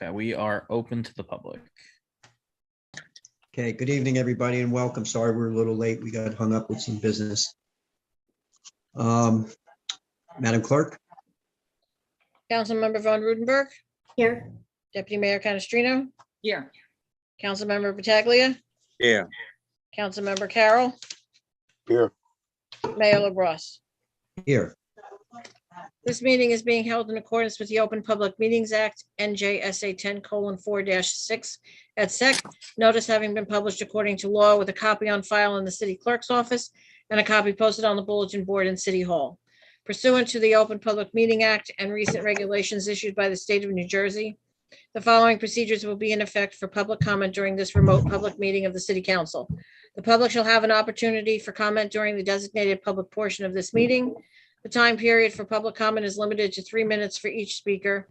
Okay, we are open to the public. Okay, good evening, everybody, and welcome. Sorry we're a little late. We got hung up with some business. Madam Clerk? Councilmember Von Rudenberg, Here. Deputy Mayor Canestrino, Here. Councilmember Pataglia, Here. Councilmember Carroll, Here. Mayor LaBrus. Here. This meeting is being held in accordance with the Open Public Meetings Act, NJSA 10:4-6 at SEC. Notice having been published according to law with a copy on file in the city clerk's office and a copy posted on the bulletin board in City Hall. Pursuant to the Open Public Meeting Act and recent regulations issued by the state of New Jersey, the following procedures will be in effect for public comment during this remote public meeting of the City Council. The public shall have an opportunity for comment during the designated public portion of this meeting. The time period for public comment is limited to 3 minutes for each speaker,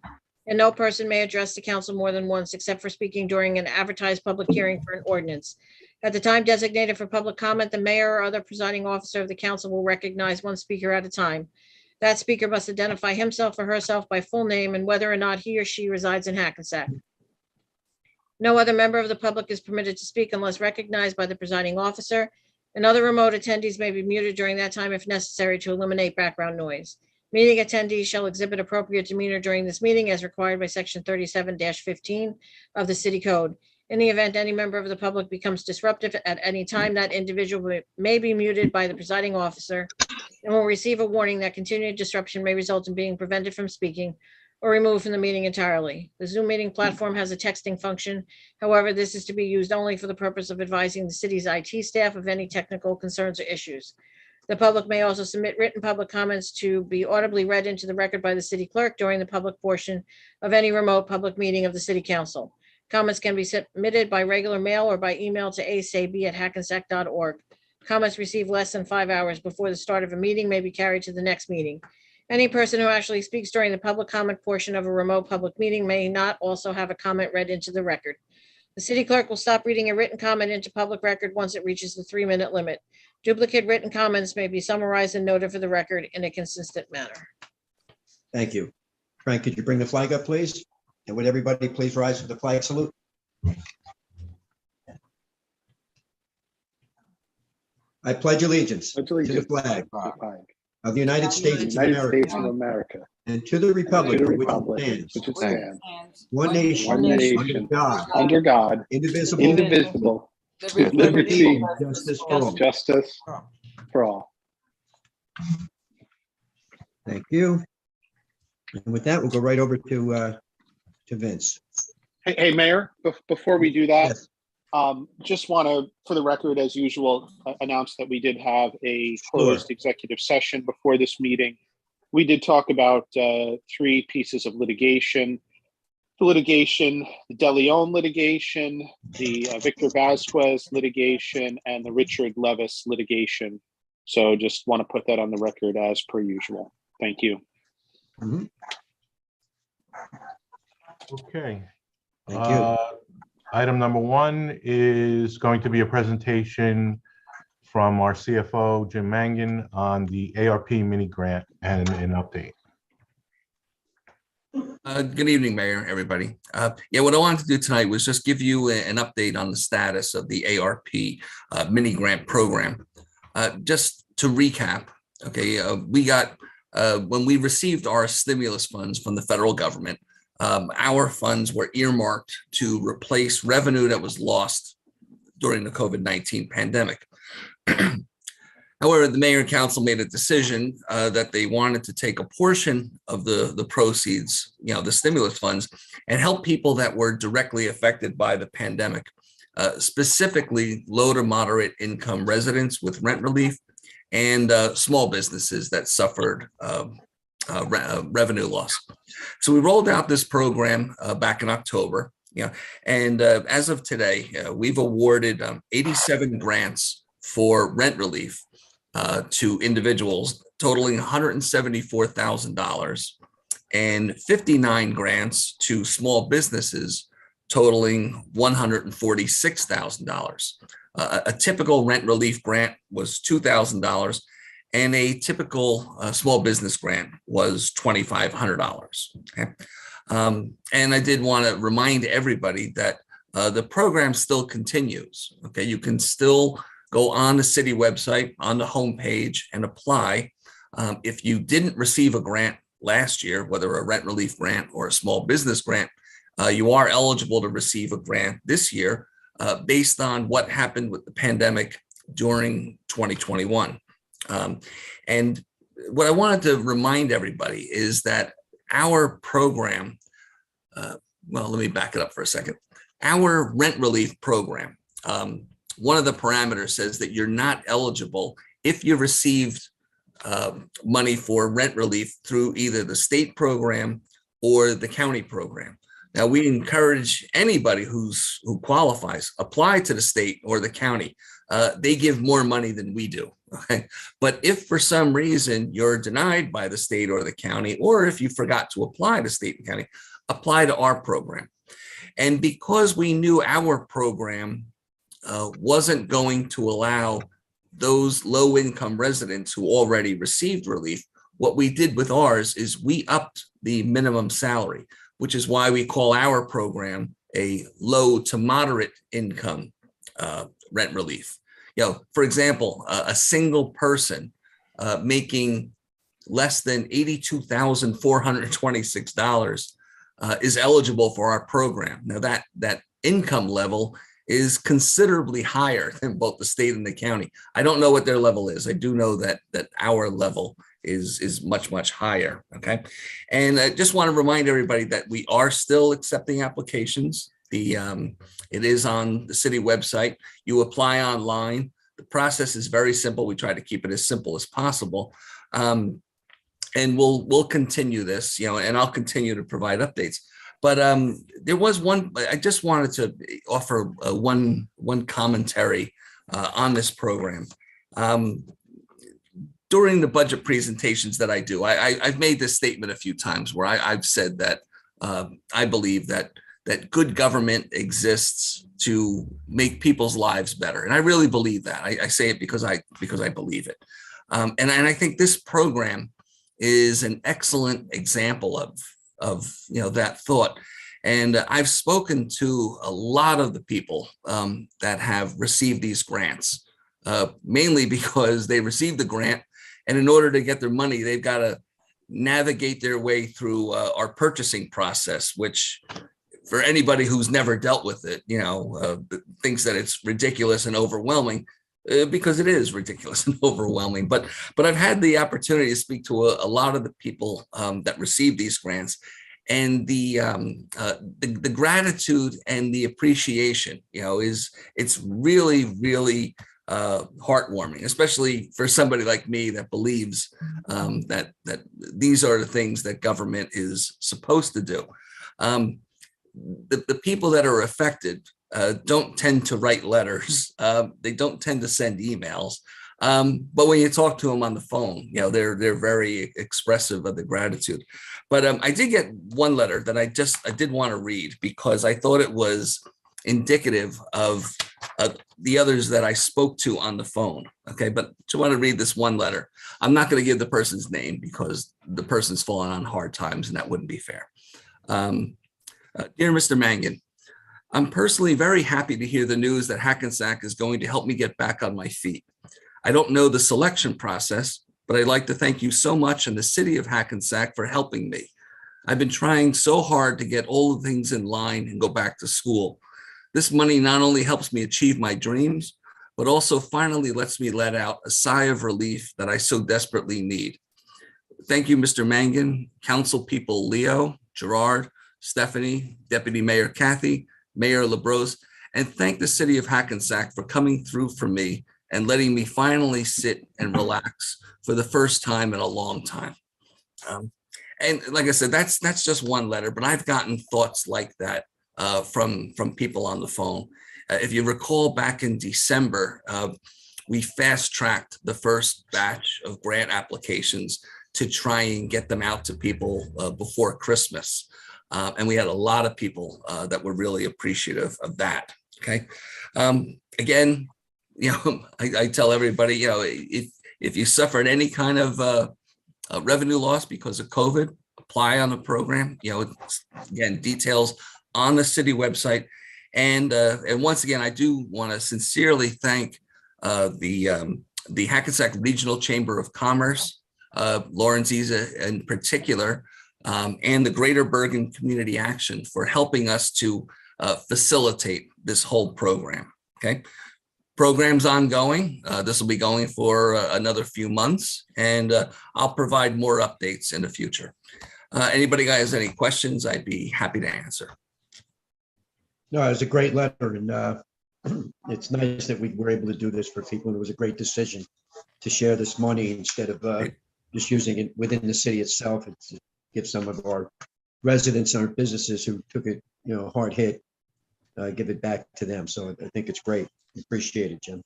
and no person may address the council more than once except for speaking during an advertised public hearing for an ordinance. At the time designated for public comment, the mayor or other presiding officer of the council will recognize one speaker at a time. That speaker must identify himself or herself by full name and whether or not he or she resides in Hackensack. No other member of the public is permitted to speak unless recognized by the presiding officer, and other remote attendees may be muted during that time if necessary to eliminate background noise. Meeting attendees shall exhibit appropriate demeanor during this meeting as required by Section 37-15 of the City Code. In the event any member of the public becomes disruptive at any time, that individual may be muted by the presiding officer and will receive a warning that continued disruption may result in being prevented from speaking or removed from the meeting entirely. The Zoom meeting platform has a texting function. However, this is to be used only for the purpose of advising the city's IT staff of any technical concerns or issues. The public may also submit written public comments to be audibly read into the record by the city clerk during the public portion of any remote public meeting of the City Council. Comments can be submitted by regular mail or by email to asab@hackensack.org. Comments received less than 5 hours before the start of a meeting may be carried to the next meeting. Any person who actually speaks during the public comment portion of a remote public meeting may not also have a comment read into the record. The city clerk will stop reading a written comment into public record once it reaches the 3-minute limit. Duplicate written comments may be summarized and noted for the record in a consistent manner. Thank you. Frank, could you bring the flag up, please? And would everybody please rise for the flag salute? I pledge allegiance to the flag of the United States of America and to the republic for which it stands, one nation, under God, indivisible, with liberty and justice for all. Thank you. And with that, we'll go right over to Vince. Hey, Mayor, before we do that, Yes. just want to, for the record, as usual, announce that we did have a closed executive session before this meeting. We did talk about 3 pieces of litigation. The litigation, the De Leon litigation, the Victor Vasquez litigation, and the Richard Levis litigation. So just want to put that on the record as per usual. Thank you. Mhm. Okay. Thank you. Item number 1 is going to be a presentation from our CFO, Jim Mangan, on the ARP mini grant and an update. Good evening, Mayor, everybody. What I wanted to do tonight was just give you an update on the status of the ARP mini grant program. Just to recap, okay, we got, when we received our stimulus funds from the federal government, our funds were earmarked to replace revenue that was lost during the COVID-19 pandemic. However, the mayor and council made a decision that they wanted to take a portion of the proceeds, the stimulus funds, and help people that were directly affected by the pandemic, specifically low to moderate income residents with rent relief and small businesses that suffered revenue loss. So we rolled out this program back in October, and as of today, we've awarded 87 grants for rent relief to individuals totaling $174,000 and 59 grants to small businesses totaling $146,000. A typical rent relief grant was $2,000 and a typical small business grant was $2,500. Okay. And I did want to remind everybody that the program still continues. Okay, you can still go on the city website on the homepage and apply. If you didn't receive a grant last year, whether a rent relief grant or a small business grant, you are eligible to receive a grant this year based on what happened with the pandemic during 2021. And what I wanted to remind everybody is that our program, well, let me back it up for a second. Our rent relief program, one of the parameters says that you're not eligible if you received money for rent relief through either the state program or the county program. Now, we encourage anybody who qualifies, apply to the state or the county. They give more money than we do. Okay? But if for some reason you're denied by the state or the county, or if you forgot to apply to state and county, apply to our program. And because we knew our program wasn't going to allow those low-income residents who already received relief, what we did with ours is we upped the minimum salary, which is why we call our program a low to moderate income rent relief. For example, a single person making less than $82,426 is eligible for our program. Now that income level is considerably higher than both the state and the county. I don't know what their level is. I do know that our level is much, much higher. Okay. And I just want to remind everybody that we are still accepting applications. It is on the city website. You apply online. The process is very simple. We try to keep it as simple as possible. And we'll continue this, and I'll continue to provide updates. But there was one, I just wanted to offer one commentary on this program. During the budget presentations that I do, I've made this statement a few times where I've said that I believe that good government exists to make people's lives better. And I really believe that. I say it because I believe it. And I think this program is an excellent example of that thought. And I've spoken to a lot of the people that have received these grants, mainly because they received the grant, and in order to get their money, they've got to navigate their way through our purchasing process, which for anybody who's never dealt with it, thinks that it's ridiculous and overwhelming. Because it is ridiculous and overwhelming, but I've had the opportunity to speak to a lot of the people that receive these grants, and the gratitude and the appreciation, it's really, really heartwarming, especially for somebody like me that believes that these are the things that government is supposed to do. The people that are affected don't tend to write letters. They don't tend to send emails. But when you talk to them on the phone, they're very expressive of the gratitude. But I did get one letter that I did want to read because I thought it was indicative of the others that I spoke to on the phone. Okay, but I want to read this one letter. I'm not going to give the person's name because the person's fallen on hard times and that wouldn't be fair. Dear Mr. Mangan, I'm personally very happy to hear the news that Hackensack is going to help me get back on my feet. I don't know the selection process, but I'd like to thank you so much and the city of Hackensack for helping me. I've been trying so hard to get all the things in line and go back to school. This money not only helps me achieve my dreams, but also finally lets me let out a sigh of relief that I so desperately need. Thank you, Mr. Mangan, council people Leo, Gerard, Stephanie, Deputy Mayor Kathy, Mayor LaBrose, and thank the city of Hackensack for coming through for me and letting me finally sit and relax for the first time in a long time. And like I said, that's just one letter, but I've gotten thoughts like that from people on the phone. If you recall, back in December, we fast-tracked the first batch of grant applications to try and get them out to people before Christmas. And we had a lot of people that were really appreciative of that. Okay. Again, I tell everybody, if you suffered any kind of revenue loss because of COVID, apply on the program. It's, again, details on the city website. And once again, I do want to sincerely thank the Hackensack Regional Chamber of Commerce, Lauren Ziza in particular, and the Greater Bergen Community Action for helping us to facilitate this whole program. Okay. Program's ongoing. This will be going for another few months, and I'll provide more updates in the future. Anybody guys any questions, I'd be happy to answer. No, it was a great letter, and it's nice that we were able to do this for people. And it was a great decision to share this money instead of just using it within the city itself. And to give some of our residents and our businesses who took it, hard hit, give it back to them. So I think it's great. Appreciate it, Jim.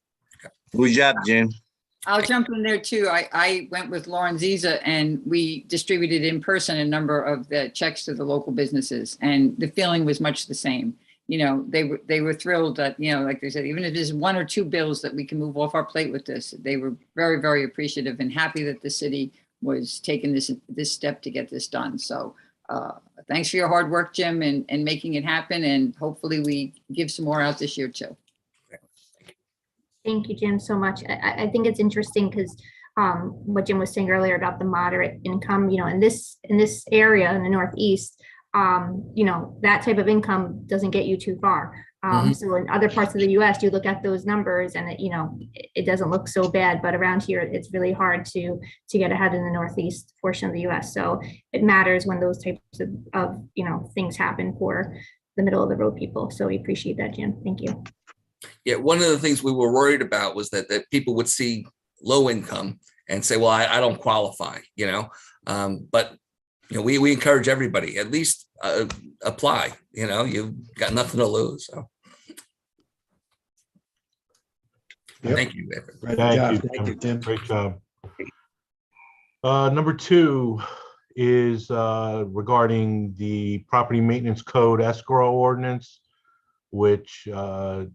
Good job, Jim. I'll jump in there too. I went with Lauren Ziza and we distributed in person a number of the checks to the local businesses, and the feeling was much the same. They were thrilled that, like they said, even if there's 1 or 2 bills that we can move off our plate with this, they were very, very appreciative and happy that the city was taking this step to get this done. So thanks for your hard work, Jim, and making it happen. And hopefully we give some more out this year too. Thank you, Jim, so much. I think it's interesting because what Jim was saying earlier about the moderate income, in this area in the Northeast, that type of income doesn't get you too far. So in other parts of the US, you look at those numbers and it doesn't look so bad, but around here, it's really hard to get ahead in the Northeast portion of the US. So it matters when those types of things happen for the middle of the road people. So we appreciate that, Jim. Thank you. Yeah, one of the things we were worried about was that people would see low income and say, well, I don't qualify, but we encourage everybody, at least apply, you've got nothing to lose. So Yep. Thank you. Thank you, Jim. Great job. Number 2 is regarding the property maintenance code escrow ordinance, which we're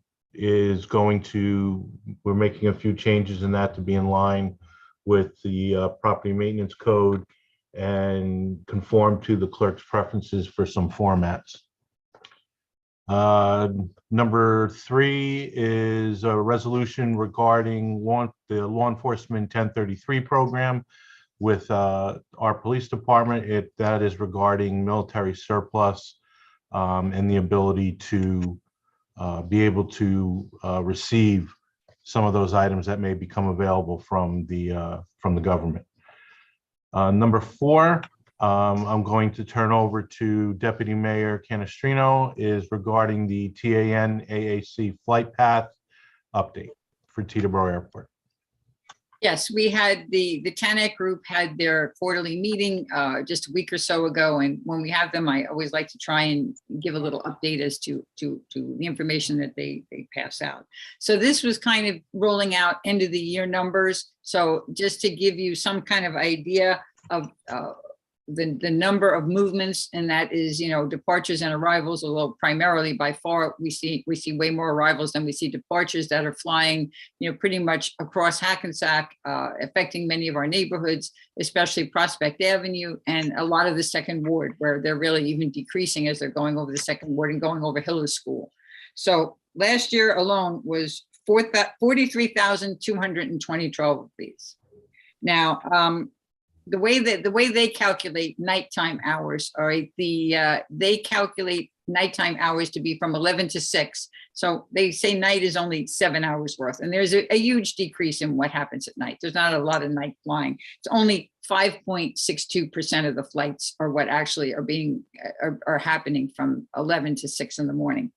making a few changes in that to be in line with the property maintenance code and conform to the clerk's preferences for some formats. Number 3 is a resolution regarding the law enforcement 1033 program with our police department. That is regarding military surplus and the ability to be able to receive some of those items that may become available from the government. Number 4, I'm going to turn over to Deputy Mayor Canestrino, is regarding the TAN AAC flight path update for Teterboro Airport. Yes, we had the TANAC group had their quarterly meeting just a week or so ago. And when we have them, I always like to try and give a little update as to the information that they pass out. So this was kind of rolling out end of the year numbers. So just to give you some kind of idea of the number of movements, and that is, departures and arrivals, although primarily by far we see way more arrivals than we see departures that are flying, pretty much across Hackensack, affecting many of our neighborhoods, especially Prospect Avenue and a lot of the second ward, where they're really even decreasing as they're going over the second ward and going over Hiller School. So last year alone was 43,220 travel fees. Now, the way they calculate nighttime hours, all right, they calculate nighttime hours to be from 11 to 6. So they say night is only 7 hours worth. And there's a huge decrease in what happens at night. There's not a lot of night flying. It's only 5.62% of the flights are what actually are happening from 11 to 6 in the morning.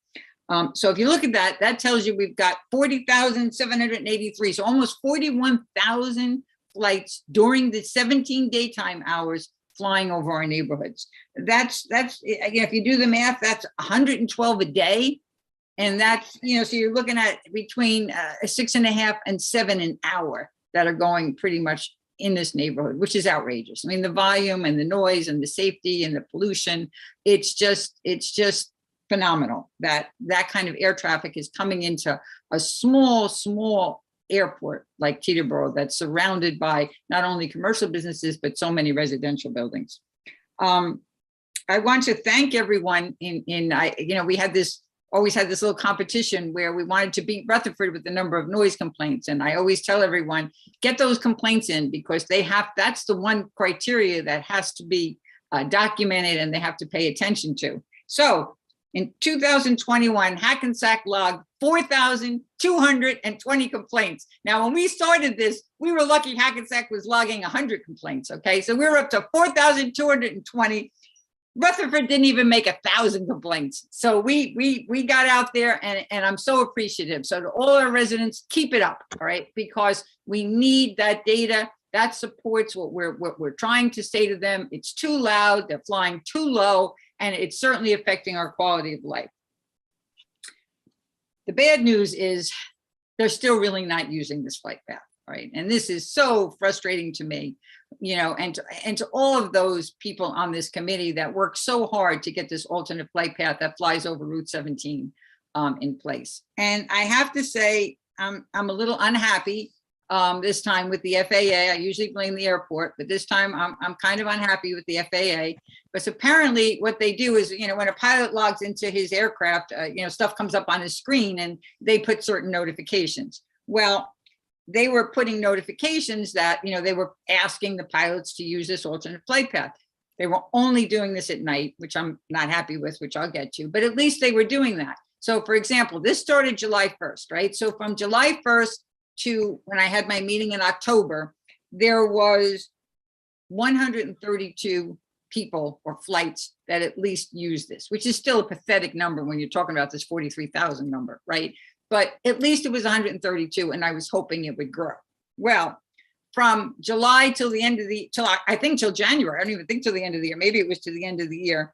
So if you look at that, that tells you we've got 40,783. So almost 41,000 flights during the 17 daytime hours flying over our neighborhoods. That's if you do the math, that's 112 a day. And that's, so you're looking at between 6.5 and 7 an hour that are going pretty much in this neighborhood, which is outrageous. I mean, the volume and the noise and the safety and the pollution, it's just phenomenal that kind of air traffic is coming into a small airport like Teterboro that's surrounded by not only commercial businesses, but so many residential buildings. I want to thank everyone we always had this little competition where we wanted to beat Rutherford with the number of noise complaints. And I always tell everyone, get those complaints in because that's the one criteria that has to be documented and they have to pay attention to. So in 2021, Hackensack logged 4,220 complaints. Now, when we started this, we were lucky Hackensack was logging 100 complaints, okay? So we were up to 4,220. Rutherford didn't even make 1,000 complaints. So we got out there and I'm so appreciative. So to all our residents, keep it up, all right? Because we need that data that supports what we're trying to say to them. It's too loud, they're flying too low, and it's certainly affecting our quality of life. The bad news is they're still really not using this flight path, right? And this is so frustrating to me, and to all of those people on this committee that work so hard to get this alternate flight path that flies over Route 17 in place. And I have to say, I'm a little unhappy this time with the FAA. I usually blame the airport, but this time I'm kind of unhappy with the FAA because apparently what they do is, when a pilot logs into his aircraft, stuff comes up on his screen and they put certain notifications. Well, they were putting notifications that, they were asking the pilots to use this alternate flight path. They were only doing this at night, which I'm not happy with, which I'll get to, but at least they were doing that. So for example, this started July 1st, right? So from July 1st to when I had my meeting in October, there was 132 people or flights that at least use this, which is still a pathetic number when you're talking about this 43,000 number, right? But at least it was 132 and I was hoping it would grow. Well, from July till the end of till January, I don't even think till the end of the year, maybe it was to the end of the year,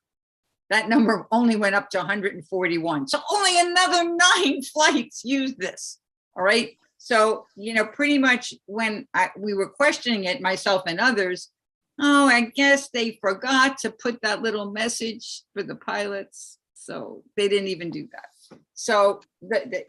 that number only went up to 141. So only another 9 flights used this, all right? So, pretty much when we were questioning it, myself and others, I guess they forgot to put that little message for the pilots. So they didn't even do that. So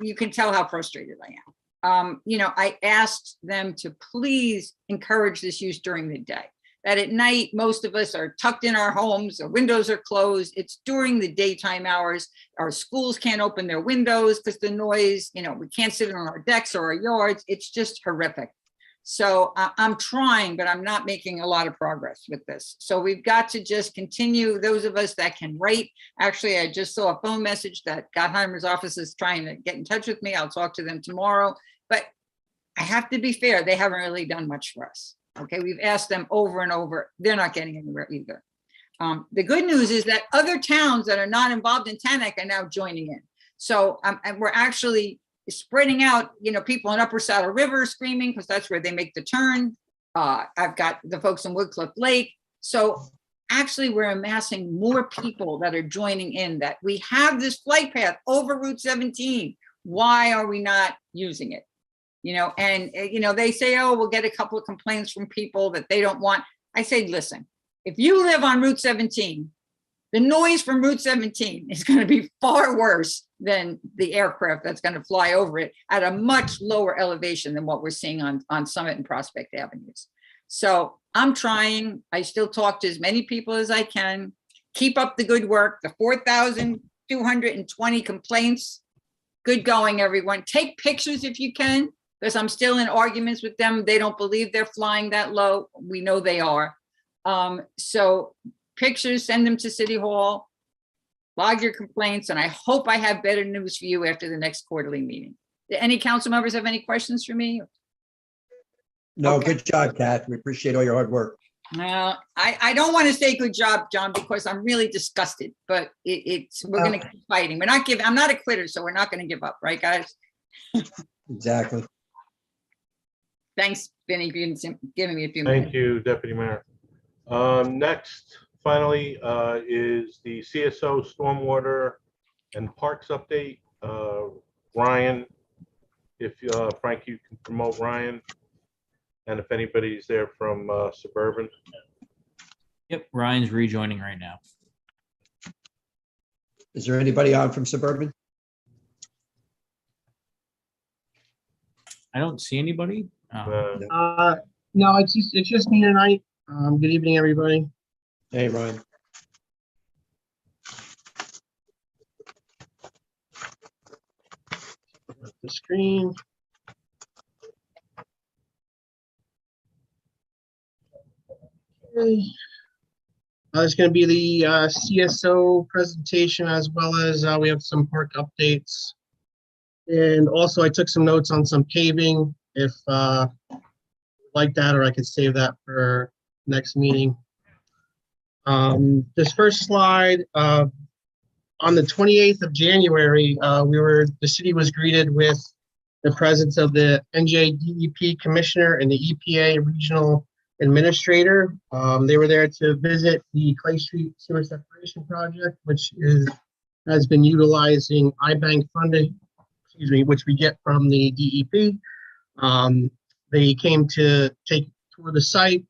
you can tell how frustrated I am. I asked them to please encourage this use during the day. That at night, most of us are tucked in our homes, our windows are closed. It's during the daytime hours. Our schools can't open their windows because the noise, we can't sit on our decks or our yards. It's just horrific. So I'm trying, but I'm not making a lot of progress with this. So we've got to just continue. Those of us that can write. Actually, I just saw a phone message that Gottheimer's office is trying to get in touch with me. I'll talk to them tomorrow. But I have to be fair. They haven't really done much for us. Okay, we've asked them over and over. They're not getting anywhere either. The good news is that other towns that are not involved in TANAC are now joining in. So and we're actually spreading out, people in Upper Saddle River screaming because that's where they make the turn. I've got the folks in Woodcliff Lake. So actually we're amassing more people that are joining in, that we have this flight path over Route 17. Why are we not using it? They say, oh, we'll get a couple of complaints from people that they don't want. I say, listen, if you live on Route 17, the noise from Route 17 is going to be far worse than the aircraft that's going to fly over it at a much lower elevation than what we're seeing on Summit and Prospect Avenues. So I'm trying. I still talk to as many people as I can. Keep up the good work. The 4,220 complaints. Good going, everyone. Take pictures if you can, because I'm still in arguments with them. They don't believe they're flying that low. We know they are. So pictures, send them to City Hall, log your complaints, and I hope I have better news for you after the next quarterly meeting. Do any council members have any questions for me? No, Okay. Good job, Kat. We appreciate all your hard work. I don't want to say good job, John, because I'm really disgusted, but we're going to keep fighting. I'm not a quitter, so we're not going to give up, right, guys? Exactly. Thanks, Vinny, for giving me a few minutes. Thank you, Deputy Mayor. Next, finally, is the CSO Stormwater and Parks update. Ryan, if Frank, you can promote Ryan. And if anybody's there from Suburban. Yep, Ryan's rejoining right now. Is there anybody on from Suburban? I don't see anybody. No, it's just me tonight. Good evening, everybody. Hey, Ryan. The screen. Okay. It's going to be the CSO presentation, as well as we have some park updates. And also I took some notes on some paving, if like that, or I could save that for next meeting. This first slide, on the 28th of January, the city was greeted with the presence of the NJDEP Commissioner and the EPA Regional Administrator. They were there to visit the Clay Street Sewer Separation Project, which has been utilizing I-Bank funding, which we get from the DEP. They came to take tour the site.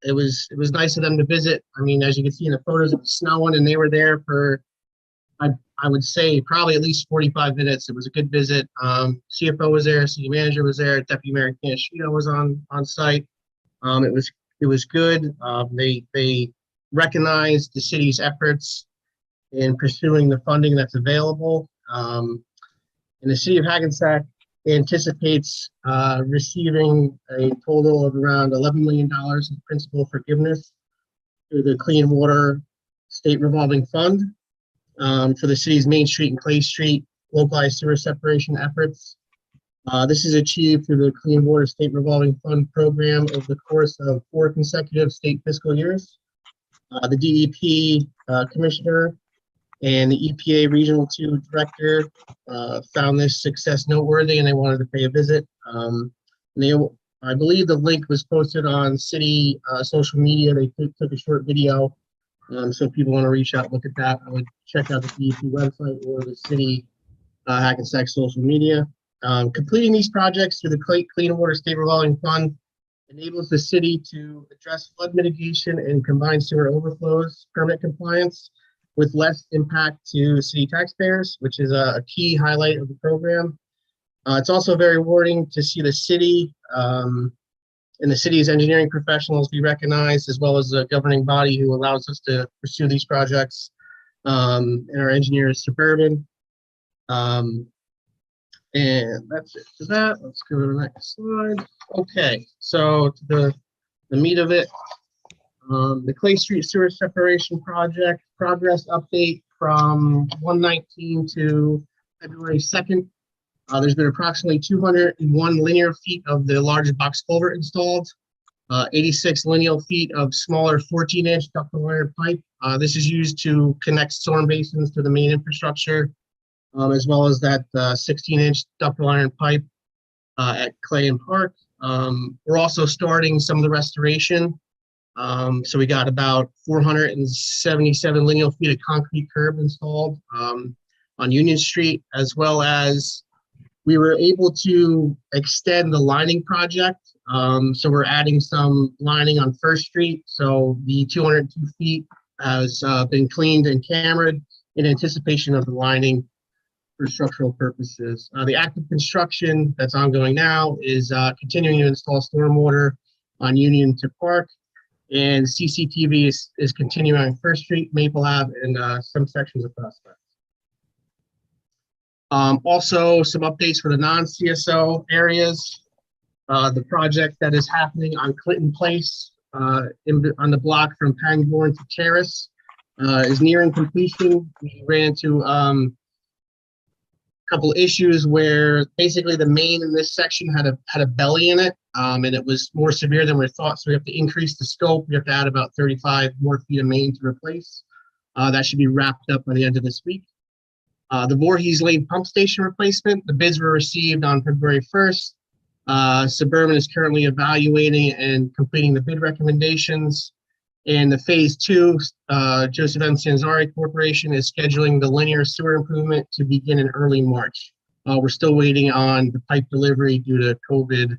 It was nice of them to visit. I mean, as you can see in the photos, it was snowing, and they were there for, I would say, probably at least 45 minutes. It was a good visit. CFO was there, city manager was there, Deputy Mayor Canashino was on site. It was good. They recognized the city's efforts in pursuing the funding that's available. And the city of Hackensack anticipates receiving a total of around $11 million in principal forgiveness through the Clean Water State Revolving Fund for the city's Main Street and Clay Street localized sewer separation efforts. This is achieved through the Clean Water State Revolving Fund program over the course of 4 consecutive state fiscal years. The DEP Commissioner and the EPA Regional 2 Director found this success noteworthy, and they wanted to pay a visit. I believe the link was posted on city social media. They took a short video. So if people want to reach out and look at that, I would check out the DEP website or the city Hackensack social media. Completing these projects through the Clean Water State Revolving Fund enables the city to address flood mitigation and combined sewer overflows, permit compliance, with less impact to city taxpayers, which is a key highlight of the program. It's also very rewarding to see the city and the city's engineering professionals be recognized, as well as the governing body who allows us to pursue these projects, and our engineer is Suburban. And that's it for that. Let's go to the next slide. Okay, so the meat of it. The Clay Street Sewer Separation Project progress update from 1/19 to February 2nd. There's been approximately 201 linear feet of the large box culvert installed, 86 linear feet of smaller 14-inch ductile iron pipe. This is used to connect storm basins to the main infrastructure, as well as that 16-inch ductile iron pipe at Clay and Park. We're also starting some of the restoration. So we got about 477 lineal feet of concrete curb installed on Union Street, as well as we were able to extend the lining project. So we're adding some lining on First Street. So the 202 feet has been cleaned and cambered in anticipation of the lining for structural purposes. The active construction that's ongoing now is continuing to install stormwater on Union to Park. And CCTV is continuing on First Street, Maple Ave, and some sections of Prospect. Also, some updates for the non-CSO areas. The project that is happening on Clinton Place on the block from Pangbourne to Terrace is nearing completion. We ran into couple issues where basically the main in this section had a belly in it, and it was more severe than we thought. So we have to increase the scope. We have to add about 35 more feet of main to replace. That should be wrapped up by the end of this week. The Voorhees Lane pump station replacement, the bids were received on February 1st. Suburban is currently evaluating and completing the bid recommendations. And the phase 2, Joseph M. Sanzari Corporation is scheduling the linear sewer improvement to begin in early March. We're still waiting on the pipe delivery due to COVID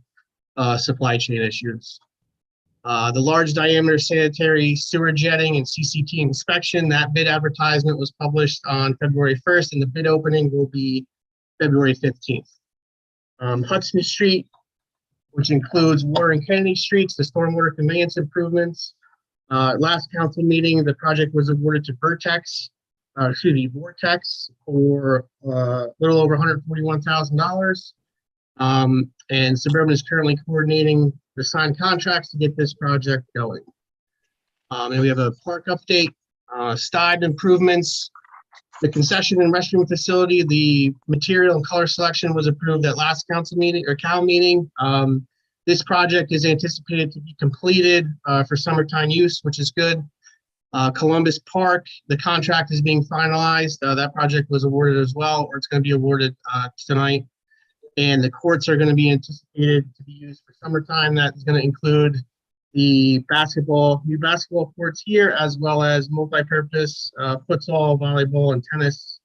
supply chain issues. The large diameter sanitary sewer jetting and CCT inspection, that bid advertisement was published on February 1st, and the bid opening will be February 15th. Hudson Street, which includes Warren Kennedy Streets, the stormwater conveyance improvements, Last council meeting, the project was awarded to Vortex for a little over $141,000. And Suburban is currently coordinating the signed contracts to get this project going. And we have a park update, style improvements, the concession and restroom facility. The material and color selection was approved at last council meeting or CAL meeting. This project is anticipated to be completed for summertime use, which is good. Columbus Park, the contract is being finalized. That project was awarded as well, or it's going to be awarded tonight. And the courts are going to be anticipated to be used for summertime. That's going to include the new basketball courts here, as well as multi-purpose futsal, volleyball, and tennis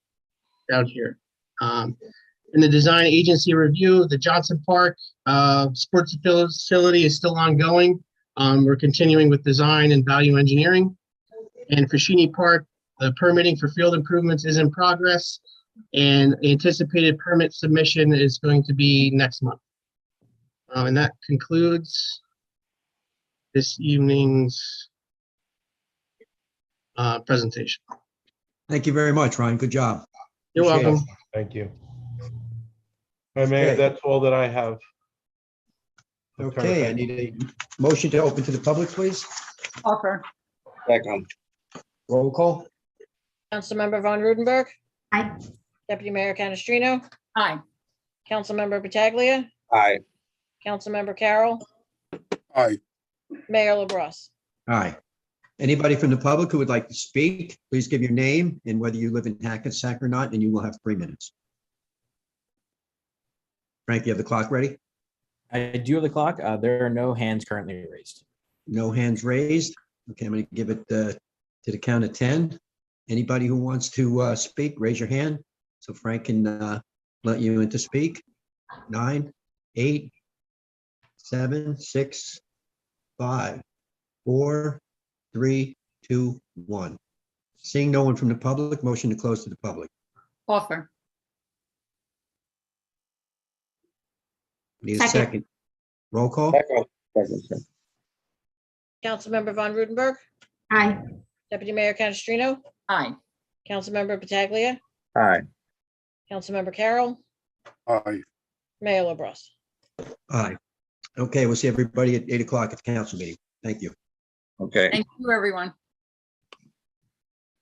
down here. In the design agency review, the Johnson Park sports facility is still ongoing. We're continuing with design and value engineering. And Fashini Park, the permitting for field improvements is in progress, and anticipated permit submission is going to be next month. And that concludes this evening's presentation. Thank you very much, Ryan. Good job. You're Appreciate welcome. it. Thank you. All right, Mayor, Okay. that's all that I have. Okay, I need a motion to open to the public, please. Offer. Second. Roll call. Councilmember Von Rudenberg, Aye. Deputy Mayor Canestrino, Aye. Councilmember Pataglia, Aye. Councilmember Carroll, Aye. Mayor LaBrus. Aye. Anybody from the public who would like to speak, please give your name and whether you live in Hackensack or not, and you will have 3 minutes. Frank, you have the clock ready? I do have the clock. There are no hands currently raised. No hands raised. Okay, I'm going to give it to the count of 10. Anybody who wants to speak, raise your hand so Frank can let you in to speak. 9, 8, 7, 6, 5, 4, 3, 2, 1. Seeing no one from the public, motion to close to the public. Offer. Need a second. Roll call. Second. Councilmember Von Rudenberg, Aye. Deputy Mayor Canestrino, Aye. Councilmember Pataglia, Aye. Councilmember Carroll, Aye. Mayor LaBrus. Aye. Okay, we'll see everybody at 8 o'clock at the council meeting. Thank you. Okay. Thank you, everyone.